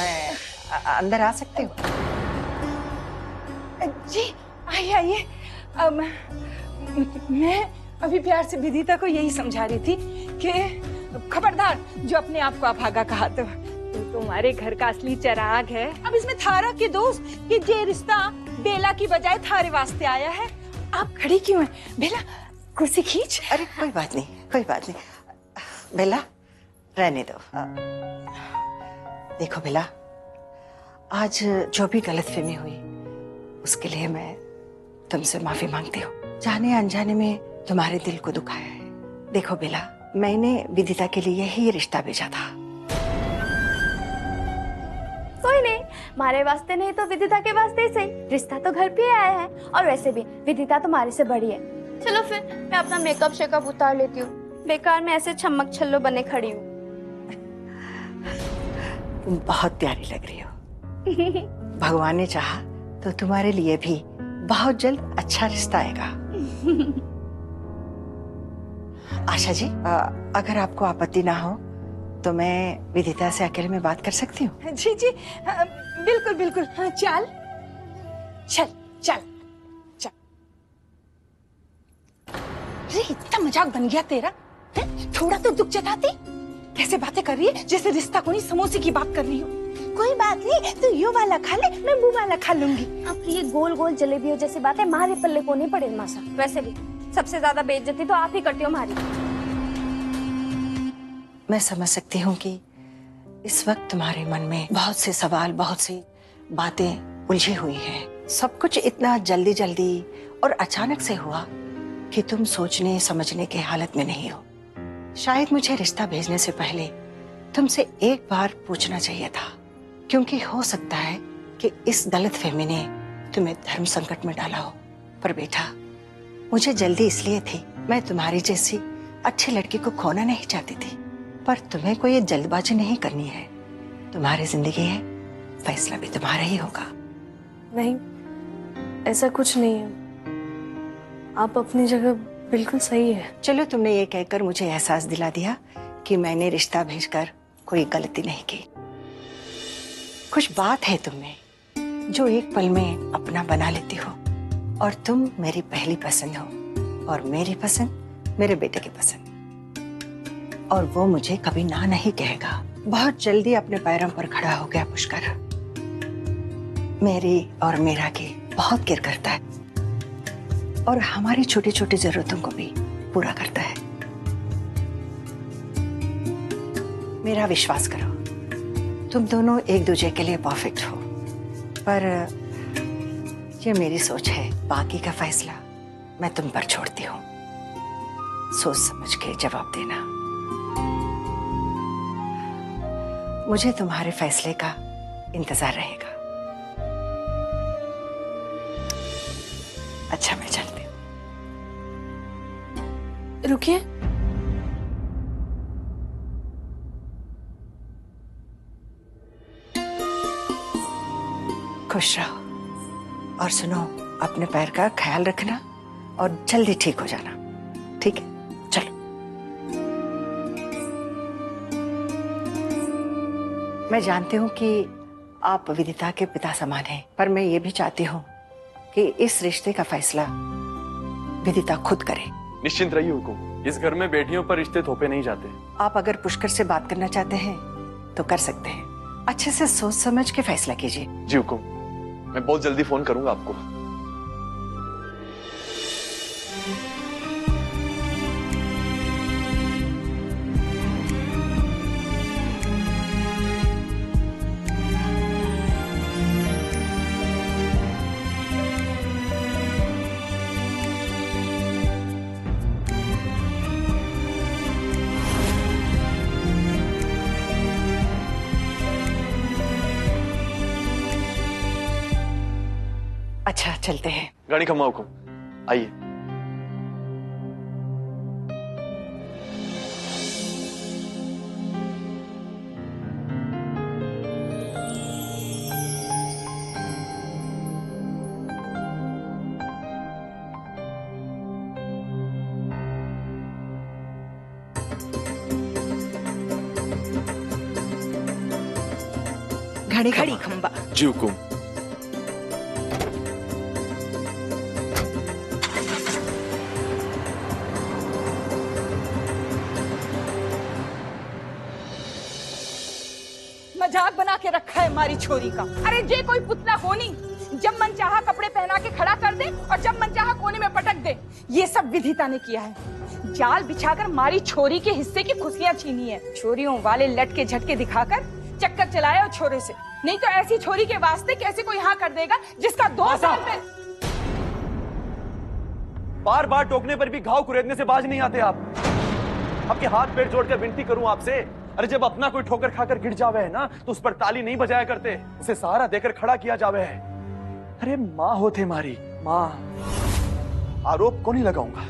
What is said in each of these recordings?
मैं अंदर आ सकती हूँ? जी आइए आइए। मैं अभी प्यार से विदिता को यही समझा रही थी कि खबरदार, जो अपने आप को अभागा कहा तो तुम्हारे घर का असली चिराग है। अब इसमें थारा के दोस्त कि ये रिश्ता बेला की बजाय थारे वास्ते आया है। आप खड़ी क्यों हैं? बेला कुर्सी खींच। अरे कोई बात नहीं, कोई बात नहीं। बेला रहने दो। देखो बेला, आज जो भी गलतफहमी हुई उसके लिए मैं तुमसे माफी मांगती हूँ। जाने अनजाने में तुम्हारे दिल को दुखाया है। देखो बेला, मैंने विदिता के लिए ही रिश्ता भेजा था। कोई नहीं, हमारे वास्ते नहीं तो विदिता के वास्ते ही सही, रिश्ता तो घर पे आया है। और वैसे भी विदिता तुम्हारे से बड़ी है। चलो फिर मैं अपना मेकअप शेकअप उतार लेती हूँ, बेकार में ऐसे छमक छल्लो बने खड़ी हूँ। तुम बहुत प्यारी लग रही हो। भगवान ने चाहा तो तुम्हारे लिए भी बहुत जल्द अच्छा रिश्ता आएगा। आशा जी, अगर आपको आपत्ति ना हो तो मैं विदिता से अकेले में बात कर सकती हूँ? जी जी बिल्कुल बिल्कुल। हाँ, चल चल चल चल। अरे इतना मजाक बन गया तेरा है? थोड़ा तो दुख जताती। कैसे बातें कर रही है जैसे रिश्ता को नहीं समोसे की बात कर रही हो। कोई बात नहीं, तू ये वाला खा ले, मैं वो वाला खा लूंगी। अब ये गोल गोल जलेबियों जैसी बातें हमारे पल्ले को नहीं पड़े मासा। वैसे भी सबसे ज्यादा बेइज्जती तो आप ही करती हो हमारी। मैं समझ सकती हूँ कि इस वक्त तुम्हारे मन में बहुत से सवाल, बहुत सी बातें उलझी हुई हैं। सब कुछ इतना जल्दी जल्दी और अचानक से हुआ कि तुम सोचने समझने के हालत में नहीं हो। शायद मुझे रिश्ता भेजने से पहले तुमसे एक बार पूछना चाहिए था, क्योंकि हो सकता है कि इस गलतफहमी ने तुम्हें धर्म संकट में डाला हो। पर बेटा, मुझे जल्दी इसलिए थी, मैं तुम्हारी जैसी अच्छी लड़की को खोना नहीं चाहती थी। पर तुम्हें कोई ये जल्दबाजी नहीं करनी है। तुम्हारी जिंदगी है, फैसला भी तुम्हारा ही होगा। नहीं, ऐसा कुछ नहीं है। आप अपनी जगह बिल्कुल सही है। चलो, तुमने ये कहकर मुझे एहसास दिला दिया कि मैंने रिश्ता भेजकर कोई गलती नहीं की। कुछ बात है तुम में जो एक पल में अपना बना लेती हो, और तुम मेरी पहली पसंद हो और मेरी पसंद मेरे बेटे की पसंद, और वो मुझे कभी ना नहीं कहेगा। बहुत जल्दी अपने पैरों पर खड़ा हो गया पुष्कर। मेरी और मेरा की बहुत केयर करता है और हमारी छोटी छोटी जरूरतों को भी पूरा करता है। मेरा विश्वास करो, तुम दोनों एक दूसरे के लिए परफेक्ट हो। पर ये मेरी सोच है, बाकी का फैसला मैं तुम पर छोड़ती हूँ। सोच समझ के जवाब देना। मुझे तुम्हारे फैसले का इंतजार रहेगा। अच्छा, मैं चलती हूँ। रुकिए, खुश रहो और सुनो, अपने पैर का ख्याल रखना और जल्दी ठीक हो जाना। ठीक है, चलो। मैं जानती हूँ कि आप विदिता के पिता समान हैं, पर मैं ये भी चाहती हूँ कि इस रिश्ते का फैसला विदिता खुद करे। निश्चिंत रहिए हुकुम, इस घर में बेटियों पर रिश्ते थोपे नहीं जाते। आप अगर पुष्कर से बात करना चाहते हैं तो कर सकते हैं। अच्छे से सोच समझ के फैसला कीजिए। जी हुकुम, मैं बहुत जल्दी फोन करूंगा आपको। अच्छा, चलते हैं। गाड़ी खमा हुकुम, आइए। घड़ी घड़ी खंबा। जी हुकुम। मजाक बना के रखा है हमारी छोरी का। अरे जे कोई पुतला हो नहीं, जब मन चाहा कपड़े पहना के खड़ा कर दे और जब मन चाहा कोने में पटक दे। ये सब विधिता ने किया है। जाल बिछाकर मारी छोरी के हिस्से की खुशियां छीनी है। छोरियों वाले लटके झटके दिखाकर चक्कर चलाए और छोरे से। नहीं तो ऐसी छोरी के वास्ते कैसे कोई हाँ कर देगा जिसका 2 साल में। बार बार टोकने पर भी घाव कुरेदने से बाज नहीं आते आप। आपके हाथ पैर जोड़कर विनती करूं आपसे। अरे जब अपना कोई ठोकर खाकर गिर जावे है ना तो उस पर ताली नहीं बजाया करते, उसे सहारा देकर खड़ा किया जावे है। अरे माँ होते हमारी माँ। आरोप को नहीं लगाऊंगा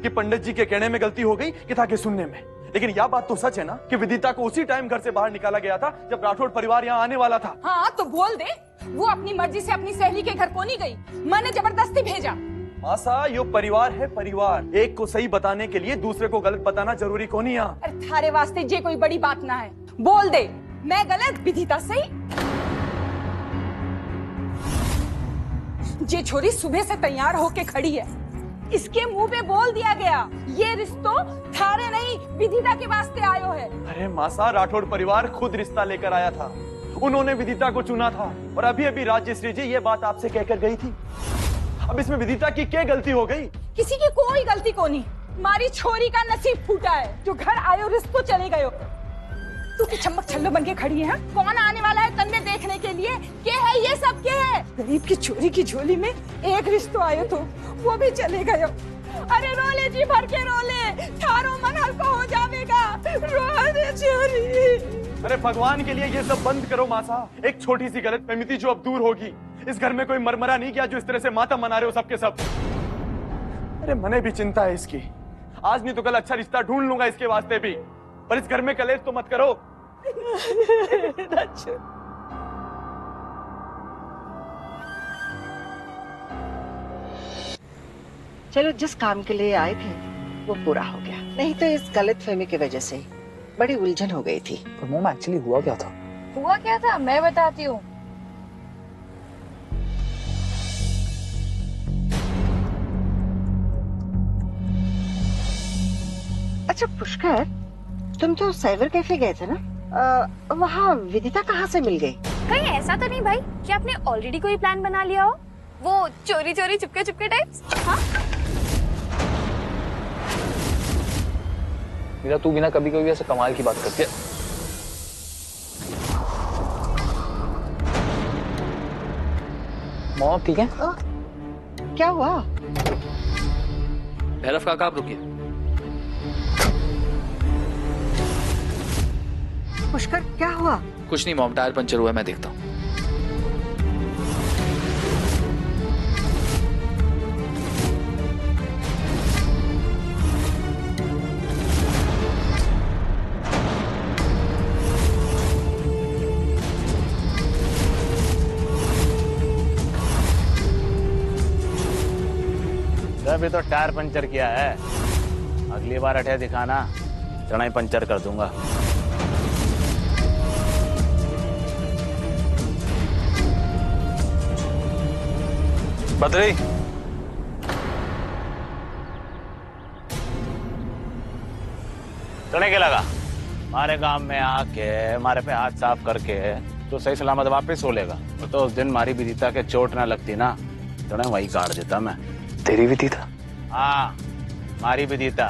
कि पंडित जी के कहने में गलती हो गई कि था के सुनने में, लेकिन यह बात तो सच है ना कि विदिता को उसी टाइम घर से बाहर निकाला गया था जब राठौड़ परिवार यहाँ आने वाला था। हाँ तो बोल दे, वो अपनी मर्जी से अपनी सहेली के घर को नहीं गई, मैंने जबरदस्ती भेजा। मासा यो परिवार है परिवार, एक को सही बताने के लिए दूसरे को गलत बताना जरूरी को नहीं। अरे थारे वास्ते जे कोई बड़ी बात ना है, बोल दे मैं गलत विदिता सही। जे छोरी सुबह से तैयार होके खड़ी है, इसके मुंह पे बोल दिया गया ये रिश्तो थारे नहीं विदिता के वास्ते आयो है। अरे मासा राठौड़ परिवार खुद रिश्ता लेकर आया था, उन्होंने विदिता को चुना था और अभी अभी राजश्री जी ये बात आपसे कहकर गई थी। अब इसमें विदिता की क्या गलती हो गई? किसी की कोई गलती को नहीं, मारी छोरी का नसीब फूटा है। जो घर आयो रिश्तो चले गयो। तू की चम्मक छल्लो बन के खड़ी है। कौन आने वाला है तन्ने देखने के लिए? क्या है ये सब क्या है? गरीब की चोरी की झोली में एक रिश्तो आयो तो वो भी चले गयो। अरे रोले जी भर के रोले, थारो मन हल्का हो जाएगा। रोले चोरी। अरे भगवान के लिए ये सब बंद करो मासा। एक छोटी सी गलतफहमी थी जो अब दूर होगी। इस घर में कोई मरमरा नहीं किया जो इस तरह से मातम मना रहे हो सबके सब। अरे मने भी चिंता है इसकी, आज नहीं तो कल अच्छा रिश्ता ढूंढ लूंगा इसके वास्ते भी, पर इस घर में कलेश तो मत करो। चलो जिस काम के लिए आए थे वो पूरा हो गया, नहीं तो इस गलतफहमी की वजह से बड़ी उलझन हो गई थी। पर मोम एक्चुअली हुआ क्या था? हुआ क्या था मैं बताती हूँ। अच्छा पुष्कर, तुम तो साइबर कैफे गए थे ना, वहाँ विदिता कहाँ से मिल गई? कहीं ऐसा तो नहीं भाई कि आपने ऑलरेडी कोई प्लान बना लिया हो, वो चोरी चोरी चुपके चुपके टाइप्स? हाँ मीरा, तू बिना कभी कभी ऐसे कमाल की बात करती है। मॉम ठीक है? क्या हुआ? भैरव काका आप रुकिए। पुष्कर क्या हुआ? कुछ नहीं मॉम, टायर पंचर हुआ है, मैं देखता हूँ। अभी तो टायर पंचर किया है, अगली बार अठे दिखाना, चढ़ाई पंचर कर दूंगा। बदरी चढ़ने के लगा, हमारे गांव में आके हमारे पे हाथ साफ करके तो सही सलामत वापस हो लेगा। तो उस दिन हमारी विदिता के चोट ना लगती ना, चढ़े वही काट देता मैं। तेरी विदिता? हाँ हमारी विदिता,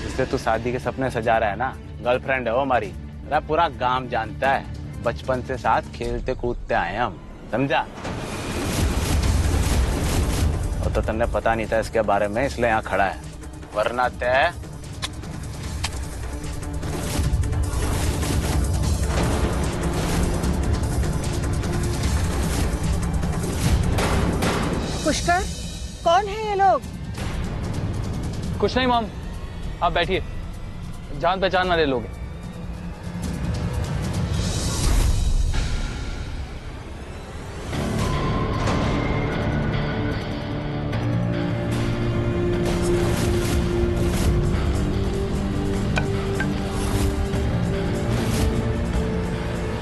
जिससे तू शादी के सपने सजा रहा है ना, गर्लफ्रेंड है वो हमारी। मेरा पूरा गांव जानता है, बचपन से साथ खेलते कूदते आए हम, समझा? और तो तुमने पता नहीं था इसके बारे में, इसलिए यहाँ खड़ा है, वरना तय पुष्कर, कौन है ये लोग? कुछ नहीं मॉम, आप बैठिए, जान पहचान वाले लोग हैं।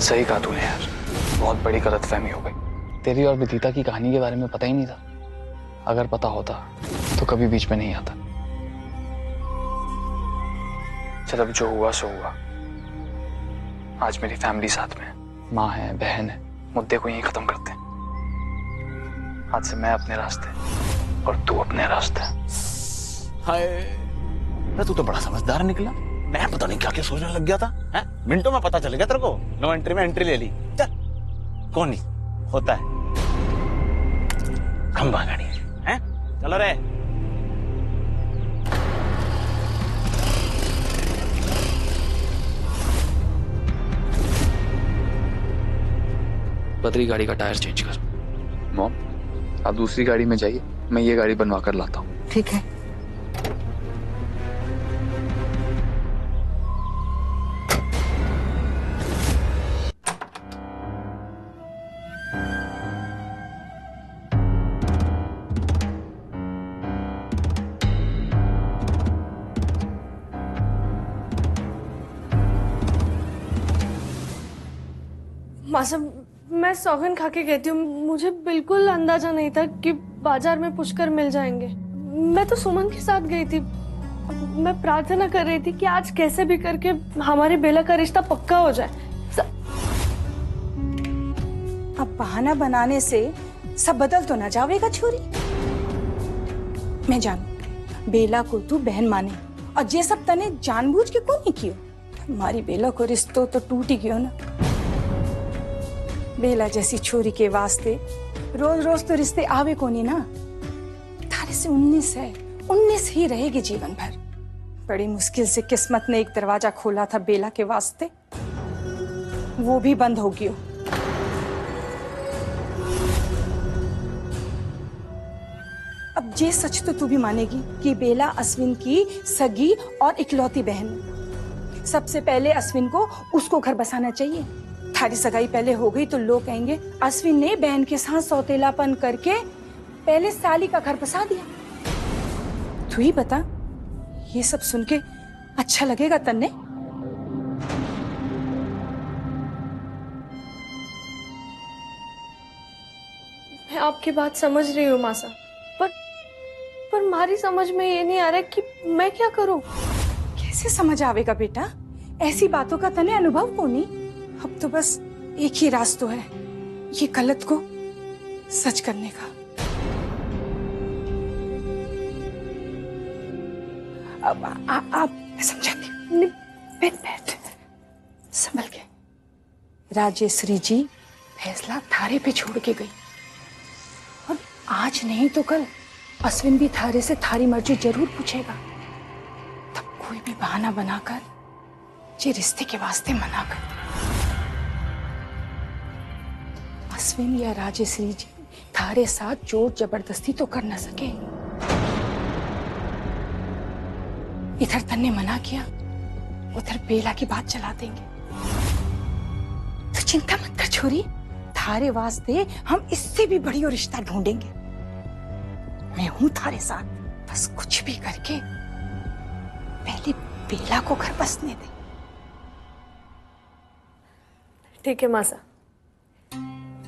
सही कहा तूने यार, बहुत बड़ी गलतफहमी हो गई। तेरी और विदिता की कहानी के बारे में पता ही नहीं था। अगर पता होता तो कभी बीच में नहीं आता। चल अब जो हुआ सो हुआ। आज मेरी फैमिली साथ में, माँ है, बहन है, मुद्दे को यहीं खत्म करते हैं। आज से मैं अपने रास्ते और तू अपने रास्ते। हाय, तू तो बड़ा समझदार निकला। मैं पता नहीं क्या क्या सोचने लग गया था। हैं? मिनटों में पता चल गया तेरे को। नो एंट्री में एंट्री ले ली। चल, कौन नहीं होता है खंबा गाड़ी है। चलो रे। बदरी गाड़ी का टायर चेंज कर। मॉम, आप दूसरी गाड़ी में जाइए, मैं ये गाड़ी बनवा कर लाता हूँ। ठीक है। मासा, मैं सौगंध खा के कहती हूँ, मुझे बिल्कुल अंदाजा नहीं था कि बाजार में पुष्कर मिल जाएंगे। मैं तो सुमन के साथ गई थी। मैं प्रार्थना कर रही थी कि आज कैसे भी करके हमारी बेला का रिश्ता पक्का हो जाए। अब बहाना बनाने से सब बदल तो ना जाएगा छोरी। मैं जानू बेला को तू बहन माने और ये सब तने जानबूझ के क्यों नहीं कियो। हमारी बेला को रिश्तो तो टूट ही गयो ना। बेला जैसी छोरी के वास्ते रोज रोज तो रिश्ते आवे को नहीं ना। थारे से 19 है, 19 ही रहेगी जीवन भर। बड़ी मुश्किल से किस्मत ने एक दरवाजा खोला था बेला के वास्ते, वो भी बंद हो गया। अब ये सच तो तू भी मानेगी कि बेला अश्विन की सगी और इकलौती बहन है। सबसे पहले अश्विन को उसको घर बसाना चाहिए। थारी सगाई पहले हो गई तो लोग कहेंगे अश्विन ने बहन के साथ सौतेलापन करके पहले साली का घर बसा दिया। तू ही बता, ये सब सुन के अच्छा लगेगा तन्ने? मैं आपकी बात समझ रही हूँ मासा, पर हमारी समझ में ये नहीं आ रहा कि मैं क्या करूँ। कैसे समझ आवेगा बेटा, ऐसी बातों का तने अनुभव को नहीं। अब तो बस एक ही रास्ता है, ये गलत को सच करने का। अब आप समझाती हूँ। बैठ संभल के। राजेश्वरी जी फैसला थारे पे छोड़ के गई और आज नहीं तो कल अश्विन भी थारे से थारी मर्जी जरूर पूछेगा। तब कोई भी बहाना बनाकर ये रिश्ते के वास्ते मना कर। अश्विन या राजेश्वरी जी थारे साथ जोर जबरदस्ती तो कर न सके। इधर तन्ने मना किया, उधर बेला की बात चला देंगे। तो चिंता मत कर छोरी, थारे वास्ते हम इससे भी बढ़िया रिश्ता ढूंढेंगे। मैं हूं थारे साथ, बस कुछ भी करके पहले बेला को घर बसने दे। ठीक है मासा,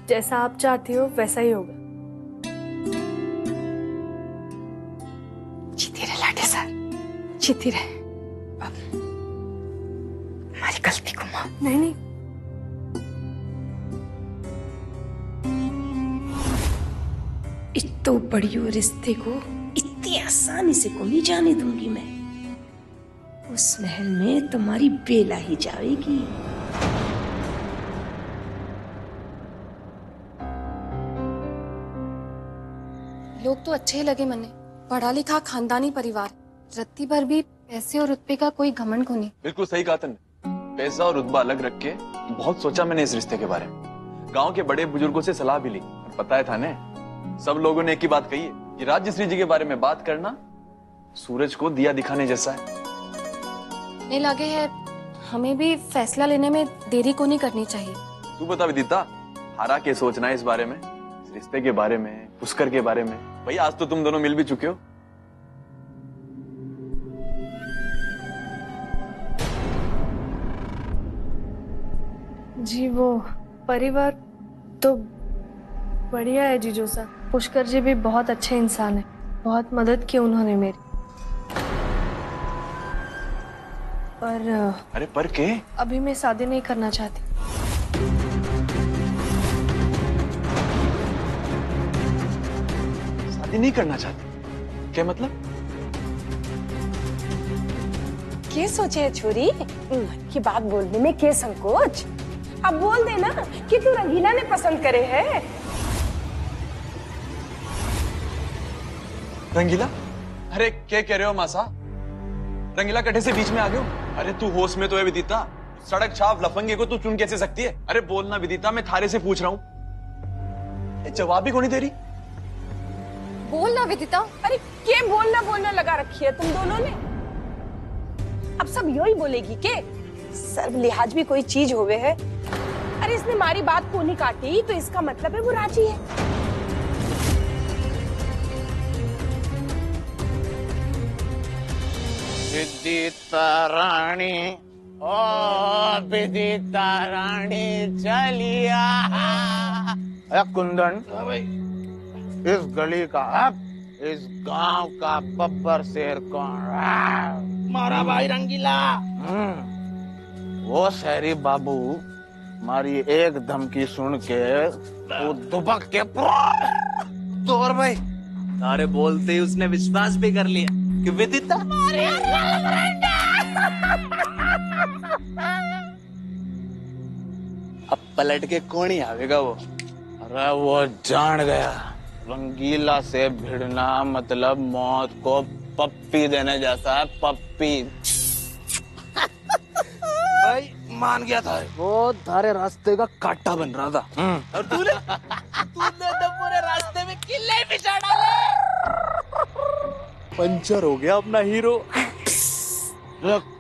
जैसा आप चाहती हो वैसा ही होगा। जीती रहे लाडे सर, जीती रहे। अब हमारी गलती को माफ। नहीं, इतो बड़ियो रिश्ते को इतनी आसानी से को नहीं जाने दूंगी मैं। उस महल में तुम्हारी बेला ही जाएगी। लोग तो अच्छे लगे मने, पढ़ा लिखा खानदानी परिवार, रत्ती भर भी पैसे और रुतबे का कोई घमंड को नहीं। बिल्कुल सही कहा तुमने। पैसा और रुतबा अलग रख के बहुत सोचा मैंने इस रिश्ते के बारे में। गांव के बड़े बुजुर्गों से सलाह भी ली। पता है थाने, सब लोगों ने एक ही बात कही है कि राजश्री जी के बारे में बात करना सूरज को दिया दिखाने जैसा है। नहीं लगे है, हमें भी फैसला लेने में देरी को नहीं करनी चाहिए। तू बता विदिता, हारा के सोचना है इस बारे में, इस रिश्ते के बारे में, पुष्कर के बारे में। भाई आज तो तुम दोनों मिल भी चुके हो। जी वो परिवार तो बढ़िया है जीजू साहब। पुष्कर जी भी बहुत अच्छे इंसान है, बहुत मदद की उन्होंने मेरी। पर अरे पर के? अभी मैं शादी नहीं करना चाहती। शादी नहीं करना चाहती? क्या मतलब? क्या सोचे है छोरी? मन की बात बोलने में क्या संकोच? अब बोल देना कि तू रंगीला ने पसंद करे है। रंगीला? अरे क्या कह रहे हो मासा? रंगीला कटे से बीच में आ गए हो? अरे तू होश में तो है विदिता। सड़क छाप लफंगे को तू चुन कैसे सकती है? अरे बोलना विदिता, मैं थारे से पूछ रहा हूँ। जवाब भी कौन नहीं दे रही? बोलना विदिता। अरे क्या बोलना लगा रखी है तुम दोनों ने? अब सब यही बोलेगी के सर्व लिहाज भी कोई चीज होवे है। अरे इसने हमारी बात को नहीं काटी तो इसका मतलब है वो राजी है। विदिता रानी, ओ विदिता रानी चलिया। कुंदन, इस गली का इस गांव का बब्बर शेर कौन? मारा भाई रंगीला। वो शहरी बाबू मारी एक धमकी सुन के वो दुबक के तोर भाई तारे बोलते ही उसने विश्वास भी कर लिया कि विदिता अब पलट के कौन ही आवेगा वो? अरे वो जान गया रंगीला से भिड़ना मतलब मौत को पप्पी देने जैसा है। पप्पी भाई मान गया था, वो थारे रास्ते का कांटा बन रहा था। और तूने तो पूरे रास्ते में किले बिछा डाले। पंचर हो गया अपना हीरो।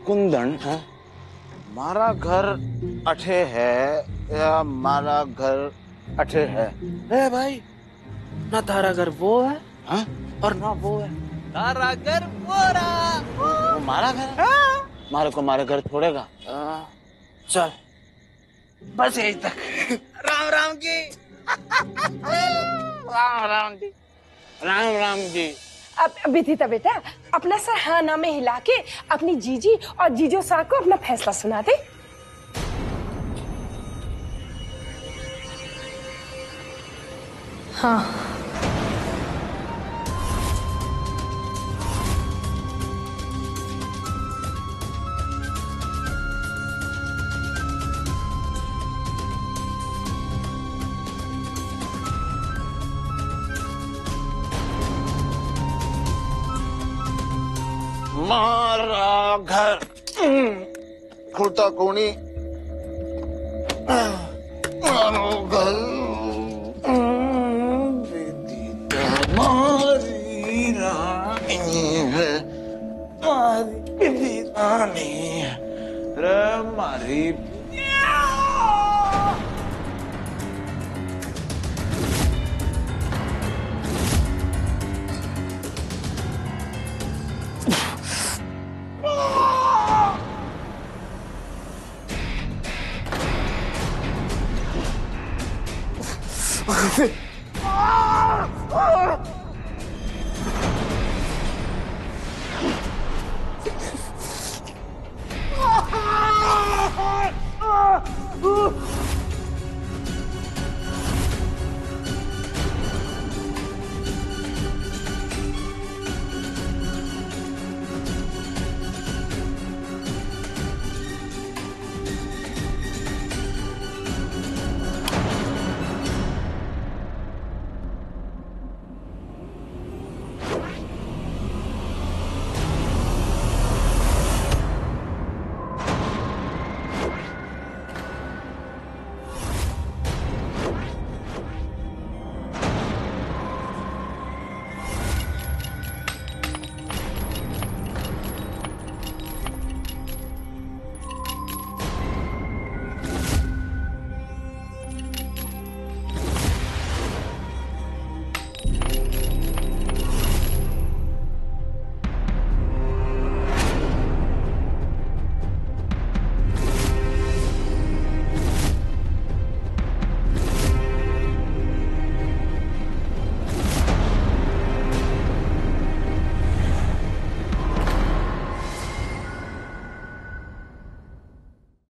कुंदन, मारा घर अठे है या मारा घर अठे है? ए भाई, ना तारा घर वो है हा? और ना वो है तारा घर वो मारा घर है। मारे को मारे घर छोड़ेगा? चल बस यही तक। राम राम की। राम राम जी। राम राम जी। अब विदिता बेटा अपना सर हाँ ना में हिला के अपनी जीजी और जीजो सा को अपना फैसला सुना दे। हाँ, मारा घर खुलता कोनी मारो घर विदिता मारी रानी है, मारी विदिता रानी रे मारी।